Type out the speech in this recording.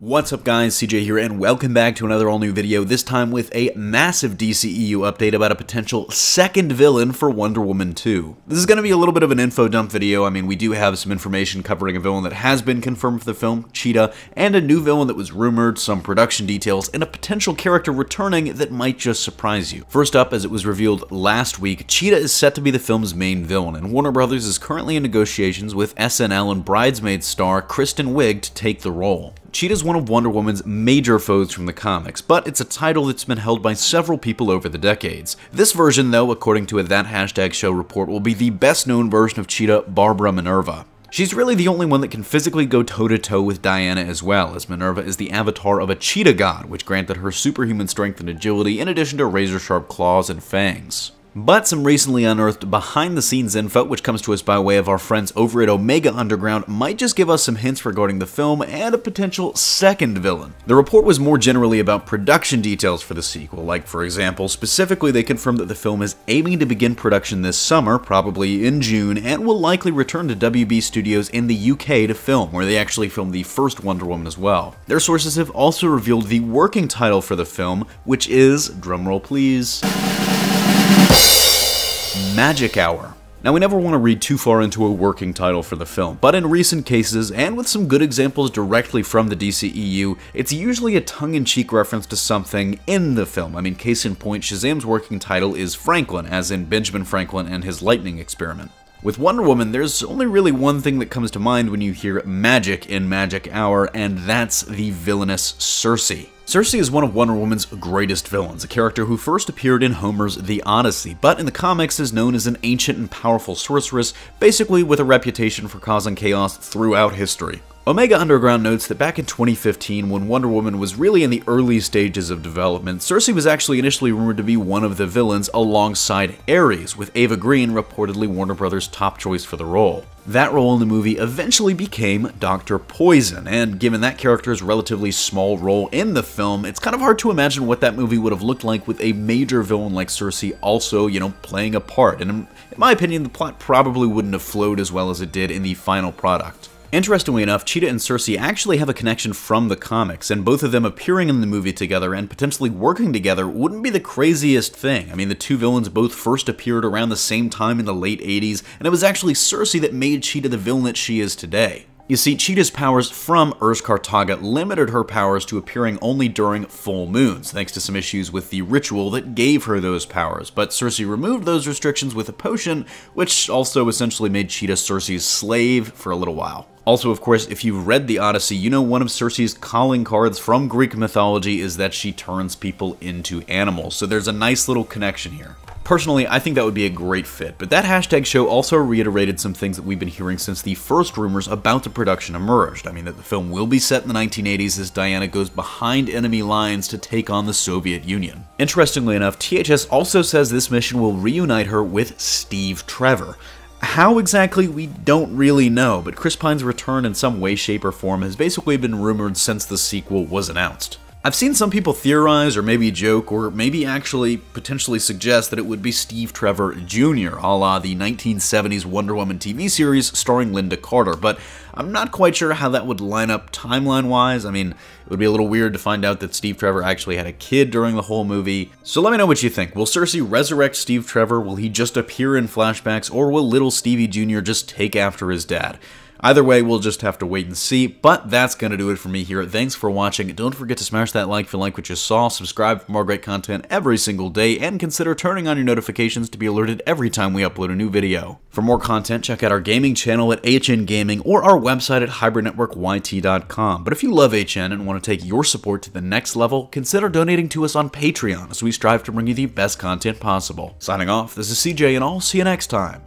What's up guys, CJ here, and welcome back to another all-new video, this time with a massive DCEU update about a potential second villain for Wonder Woman 2. This is going to be a little bit of an info dump video. I mean, we do have some information covering a villain that has been confirmed for the film, Cheetah, and a new villain that was rumored, some production details, and a potential character returning that might just surprise you. First up, as it was revealed last week, Cheetah is set to be the film's main villain, and Warner Brothers is currently in negotiations with SNL and Bridesmaids star Kristen Wiig to take the role. Cheetah is one of Wonder Woman's major foes from the comics, but it's a title that's been held by several people over the decades. This version, though, according to a That Hashtag Show report, will be the best-known version of Cheetah, Barbara Minerva. She's really the only one that can physically go toe-to-toe with Diana as well, as Minerva is the avatar of a cheetah god, which granted her superhuman strength and agility in addition to razor-sharp claws and fangs. But some recently unearthed behind-the-scenes info, which comes to us by way of our friends over at Omega Underground, might just give us some hints regarding the film and a potential second villain. The report was more generally about production details for the sequel, like, for example, specifically they confirmed that the film is aiming to begin production this summer, probably in June, and will likely return to WB Studios in the UK to film, where they actually filmed the first Wonder Woman as well. Their sources have also revealed the working title for the film, which is, drumroll please, Magic Hour. Now, we never want to read too far into a working title for the film, but in recent cases, and with some good examples directly from the DCEU, it's usually a tongue-in-cheek reference to something in the film. I mean, case in point, Shazam's working title is Franklin, as in Benjamin Franklin and his lightning experiment. With Wonder Woman, there's only really one thing that comes to mind when you hear magic in Magic Hour, and that's the Villainous Cersei. Cersei is one of Wonder Woman's greatest villains, a character who first appeared in Homer's The Odyssey, but in the comics is known as an ancient and powerful sorceress, basically with a reputation for causing chaos throughout history. Omega Underground notes that back in 2015, when Wonder Woman was really in the early stages of development, Cersei was actually initially rumored to be one of the villains alongside Ares, with Ava Green reportedly Warner Brothers' top choice for the role. That role in the movie eventually became Dr. Poison, and given that character's relatively small role in the film, it's kind of hard to imagine what that movie would have looked like with a major villain like Cersei also, playing a part, and in my opinion, the plot probably wouldn't have flowed as well as it did in the final product. Interestingly enough, Cheetah and Cersei actually have a connection from the comics, and both of them appearing in the movie together and potentially working together wouldn't be the craziest thing. I mean, the two villains both first appeared around the same time in the late 80s, and it was actually Cersei that made Cheetah the villain that she is today. You see, Cheetah's powers from Urs-Kartaga limited her powers to appearing only during full moons, thanks to some issues with the ritual that gave her those powers, but Cersei removed those restrictions with a potion, which also essentially made Cheetah Cersei's slave for a little while. Also, of course, if you've read The Odyssey, you know one of Cersei's calling cards from Greek mythology is that she turns people into animals, so there's a nice little connection here. Personally, I think that would be a great fit, but that hashtag show also reiterated some things that we've been hearing since the first rumors about the production emerged. I mean, that the film will be set in the 1980s as Diana goes behind enemy lines to take on the Soviet Union. Interestingly enough, THS also says this mission will reunite her with Steve Trevor. How exactly, we don't really know, but Chris Pine's return in some way, shape, or form has basically been rumored since the sequel was announced. I've seen some people theorize, or maybe joke, or maybe actually potentially suggest that it would be Steve Trevor Jr., a la the 1970s Wonder Woman TV series starring Linda Carter, but I'm not quite sure how that would line up timeline-wise. I mean, it would be a little weird to find out that Steve Trevor actually had a kid during the whole movie. So let me know what you think. Will Cersei resurrect Steve Trevor? Will he just appear in flashbacks? Or will little Stevie Jr. just take after his dad? Either way, we'll just have to wait and see, but that's going to do it for me here. Thanks for watching. Don't forget to smash that like if you like what you saw, subscribe for more great content every single day, and consider turning on your notifications to be alerted every time we upload a new video. For more content, check out our gaming channel at HN Gaming or our website at hybridnetworkyt.com. But if you love HN and want to take your support to the next level, consider donating to us on Patreon as we strive to bring you the best content possible. Signing off, this is CJ, and I'll see you next time.